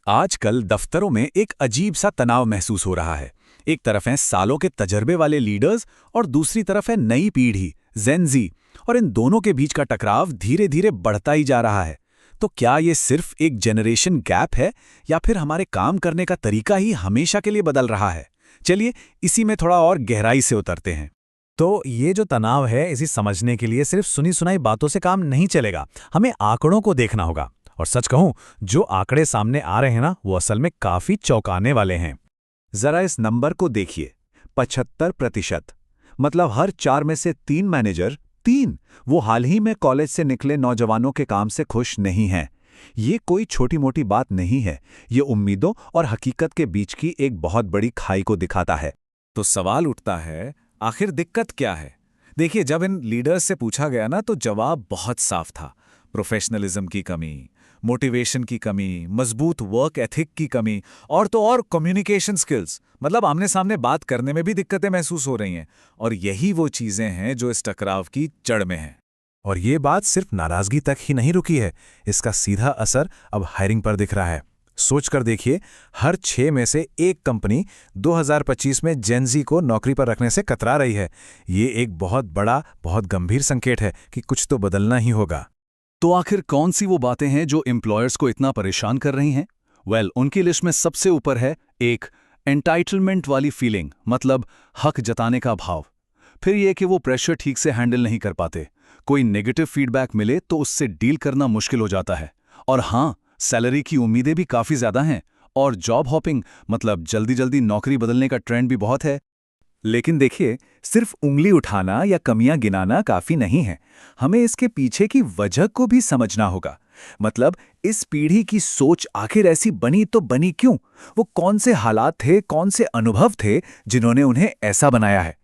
आजकल दफ्तरों में एक अजीब सा तनाव महसूस हो रहा है। एक तरफ हैं सालों के तजर्बे वाले लीडर्स और दूसरी तरफ है नई पीढ़ी जेन ज़ी, और इन दोनों के बीच का टकराव धीरे धीरे बढ़ता ही जा रहा है। तो क्या ये सिर्फ एक जनरेशन गैप है या फिर हमारे काम करने का तरीका ही हमेशा के लिए बदल रहा है? चलिए इसी में थोड़ा और गहराई से उतरते हैं। तो ये जो तनाव है, इसे समझने के लिए सिर्फ सुनी सुनाई बातों से काम नहीं चलेगा। हमें आंकड़ों को देखना होगा। और सच कहूं, जो आंकड़े सामने आ रहे हैं ना, वो असल में काफी चौंकाने वाले हैं। जरा इस नंबर को देखिए, 75%। मतलब हर 4 में से 3 मैनेजर, 3 वो हाल ही में कॉलेज से निकले नौजवानों के काम से खुश नहीं हैं। ये कोई छोटी मोटी बात नहीं है, ये उम्मीदों और हकीकत के बीच की एक बहुत बड़ी खाई को दिखाता है। तो सवाल उठता है, आखिर दिक्कत क्या है? देखिए, जब इन लीडर्स से पूछा गया ना, तो जवाब बहुत साफ था। प्रोफेशनलिज्म की कमी, मोटिवेशन की कमी, मजबूत वर्क एथिक की कमी, और तो और कम्युनिकेशन स्किल्स, मतलब आमने सामने बात करने में भी दिक्कतें महसूस हो रही हैं। और यही वो चीजें हैं जो इस टकराव की जड़ में हैं। और ये बात सिर्फ नाराजगी तक ही नहीं रुकी है, इसका सीधा असर अब हायरिंग पर दिख रहा है। सोच कर देखिए, हर 6 में से एक कंपनी 2025 में जेन ज़ी को नौकरी पर रखने से कतरा रही है। ये एक बहुत बड़ा, बहुत गंभीर संकेत है कि कुछ तो बदलना ही होगा। तो आखिर कौन सी वो बातें हैं जो एम्प्लॉयर्स को इतना परेशान कर रही हैं? उनकी लिस्ट में सबसे ऊपर है एक एंटाइटलमेंट वाली फीलिंग, मतलब हक जताने का भाव। फिर यह कि वो प्रेशर ठीक से हैंडल नहीं कर पाते। कोई नेगेटिव फीडबैक मिले तो उससे डील करना मुश्किल हो जाता है। और हाँ, सैलरी की उम्मीदें भी काफ़ी ज़्यादा हैं। और जॉब हॉपिंग, मतलब जल्दी जल्दी नौकरी बदलने का ट्रेंड भी बहुत है। लेकिन देखिए, सिर्फ उंगली उठाना या कमियां गिनाना काफी नहीं है। हमें इसके पीछे की वजह को भी समझना होगा। मतलब इस पीढ़ी की सोच आखिर ऐसी बनी तो बनी क्यों? वो कौन से हालात थे, कौन से अनुभव थे जिन्होंने उन्हें ऐसा बनाया है?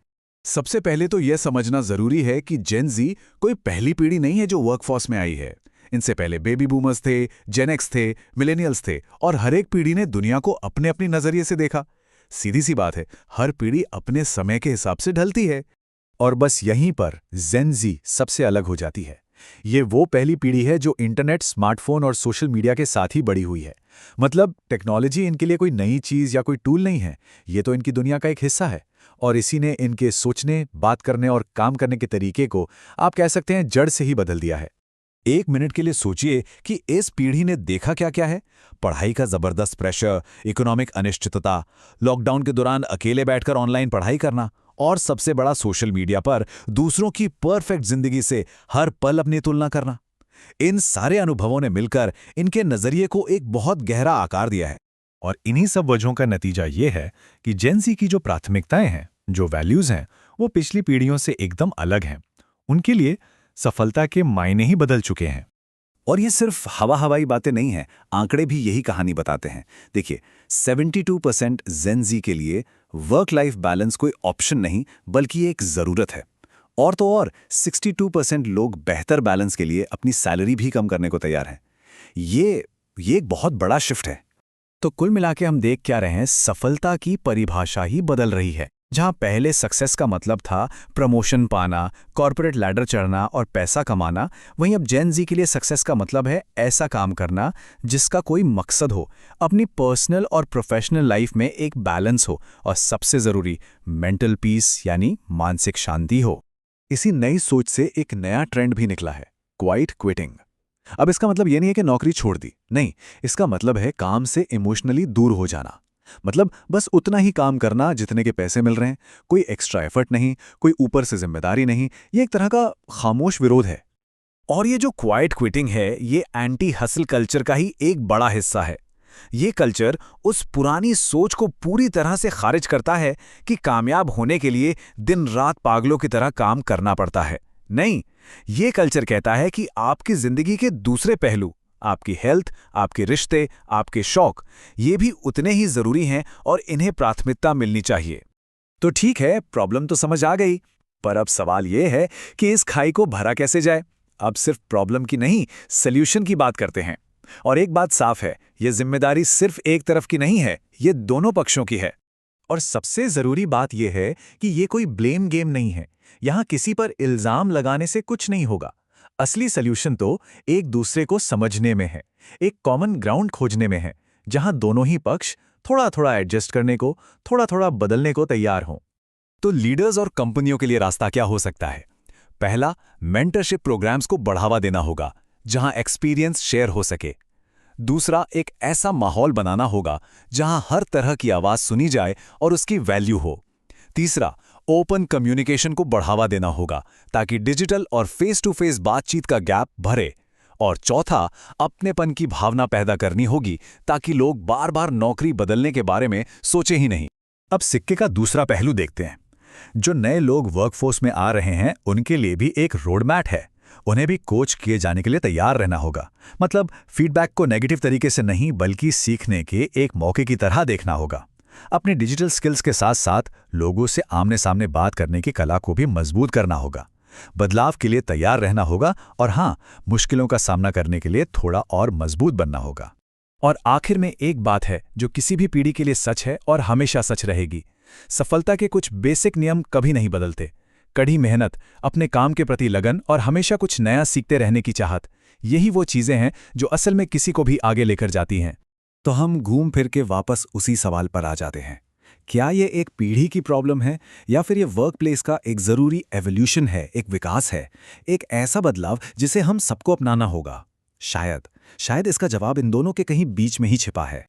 सबसे पहले तो यह समझना जरूरी है कि जेन ज़ी कोई पहली पीढ़ी नहीं है जो वर्कफोर्स में आई है। इनसे पहले बेबी बूमर्स थे, जेन एक्स थे, मिलेनियल्स थे, और हर एक पीढ़ी ने दुनिया को अपने अपने नजरिए से देखा। सीधी सी बात है, हर पीढ़ी अपने समय के हिसाब से ढलती है। और बस यहीं पर जेन ज़ी सबसे अलग हो जाती है। ये वो पहली पीढ़ी है जो इंटरनेट, स्मार्टफोन और सोशल मीडिया के साथ ही बड़ी हुई है। मतलब टेक्नोलॉजी इनके लिए कोई नई चीज या कोई टूल नहीं है, ये तो इनकी दुनिया का एक हिस्सा है। और इसी ने इनके सोचने, बात करने और काम करने के तरीके को, आप कह सकते हैं, जड़ से ही बदल दिया है। 1 मिनट के लिए सोचिए कि इस पीढ़ी ने देखा क्या क्या है। पढ़ाई का जबरदस्त प्रेशर, इकोनॉमिक अनिश्चितता, लॉकडाउन के दौरान अकेले बैठकर ऑनलाइन पढ़ाई करना, और सबसे बड़ा सोशल मीडिया पर दूसरों की परफेक्ट जिंदगी से हर पल अपनी तुलना करना। इन सारे अनुभवों ने मिलकर इनके नजरिए को एक बहुत गहरा आकार दिया है। और इन्हीं सब वजहों का नतीजा ये है कि जेन ज़ी की जो प्राथमिकताएं हैं, जो वैल्यूज हैं, वो पिछली पीढ़ियों से एकदम अलग हैं। उनके लिए सफलता के मायने ही बदल चुके हैं। और ये सिर्फ हवा हवाई बातें नहीं हैं, आंकड़े भी यही कहानी बताते हैं। देखिए, 72% जेन ज़ी के लिए वर्क लाइफ बैलेंस कोई ऑप्शन नहीं बल्कि एक ज़रूरत है। और तो और 62% लोग बेहतर बैलेंस के लिए अपनी सैलरी भी कम करने को तैयार हैं। ये एक बहुत बड़ा शिफ्ट है। तो कुल मिला के हम देख क्या रहे हैं, सफलता की परिभाषा ही बदल रही है। जहां पहले सक्सेस का मतलब था प्रमोशन पाना, कॉर्पोरेट लैडर चढ़ना और पैसा कमाना, वहीं अब जेन ज़ी के लिए सक्सेस का मतलब है ऐसा काम करना जिसका कोई मकसद हो, अपनी पर्सनल और प्रोफेशनल लाइफ में एक बैलेंस हो, और सबसे ज़रूरी मेंटल पीस यानी मानसिक शांति हो। इसी नई सोच से एक नया ट्रेंड भी निकला है, क्वाइट क्विटिंग। अब इसका मतलब ये नहीं है कि नौकरी छोड़ दी, नहीं, इसका मतलब है काम से इमोशनली दूर हो जाना। मतलब बस उतना ही काम करना जितने के पैसे मिल रहे हैं, कोई एक्स्ट्रा एफर्ट नहीं, कोई ऊपर से जिम्मेदारी नहीं। ये एक तरह का खामोश विरोध है। और ये जो क्वाइट क्विटिंग है, ये एंटी हसल कल्चर का ही एक बड़ा हिस्सा है। ये कल्चर उस पुरानी सोच को पूरी तरह से खारिज करता है कि कामयाब होने के लिए दिन रात पागलों की तरह काम करना पड़ता है। नहीं, ये कल्चर कहता है कि आपकी जिंदगी के दूसरे पहलू, आपकी हेल्थ, आपके रिश्ते, आपके शौक, ये भी उतने ही जरूरी हैं और इन्हें प्राथमिकता मिलनी चाहिए। तो ठीक है, प्रॉब्लम तो समझ आ गई, पर अब सवाल यह है कि इस खाई को भरा कैसे जाए। अब सिर्फ प्रॉब्लम की नहीं, सल्यूशन की बात करते हैं। और एक बात साफ है, ये जिम्मेदारी सिर्फ एक तरफ की नहीं है, ये दोनों पक्षों की है। और सबसे जरूरी बात यह है कि ये कोई ब्लेम गेम नहीं है। यहां किसी पर इल्जाम लगाने से कुछ नहीं होगा। असली सल्यूशन तो एक दूसरे को समझने में है, एक कॉमन ग्राउंड खोजने में है, जहां दोनों ही पक्ष थोड़ा थोड़ा एडजस्ट करने को, थोड़ा थोड़ा बदलने को तैयार हों। तो लीडर्स और कंपनियों के लिए रास्ता क्या हो सकता है? पहला, मेंटरशिप प्रोग्राम्स को बढ़ावा देना होगा, जहां एक्सपीरियंस शेयर हो सके। दूसरा, एक ऐसा माहौल बनाना होगा जहां हर तरह की आवाज सुनी जाए और उसकी वैल्यू हो। तीसरा, ओपन कम्युनिकेशन को बढ़ावा देना होगा ताकि डिजिटल और फेस टू फेस बातचीत का गैप भरे। और चौथा, अपनेपन की भावना पैदा करनी होगी ताकि लोग बार बार नौकरी बदलने के बारे में सोचे ही नहीं। अब सिक्के का दूसरा पहलू देखते हैं। जो नए लोग वर्कफोर्स में आ रहे हैं, उनके लिए भी एक रोड मैप है। उन्हें भी कोच किए जाने के लिए तैयार रहना होगा। मतलब फीडबैक को नेगेटिव तरीके से नहीं, बल्कि सीखने के एक मौके की तरह देखना होगा। अपने डिजिटल स्किल्स के साथ साथ लोगों से आमने सामने बात करने की कला को भी मजबूत करना होगा। बदलाव के लिए तैयार रहना होगा और हाँ, मुश्किलों का सामना करने के लिए थोड़ा और मजबूत बनना होगा। और आखिर में एक बात है जो किसी भी पीढ़ी के लिए सच है और हमेशा सच रहेगी। सफलता के कुछ बेसिक नियम कभी नहीं बदलते। कड़ी मेहनत, अपने काम के प्रति लगन और हमेशा कुछ नया सीखते रहने की चाहत, यही वो चीजें हैं जो असल में किसी को भी आगे लेकर जाती हैं। तो हम घूम फिर के वापस उसी सवाल पर आ जाते हैं। क्या ये एक पीढ़ी की प्रॉब्लम है या फिर ये वर्कप्लेस का एक ज़रूरी एवोल्यूशन है, एक विकास है, एक ऐसा बदलाव जिसे हम सबको अपनाना होगा? शायद इसका जवाब इन दोनों के कहीं बीच में ही छिपा है।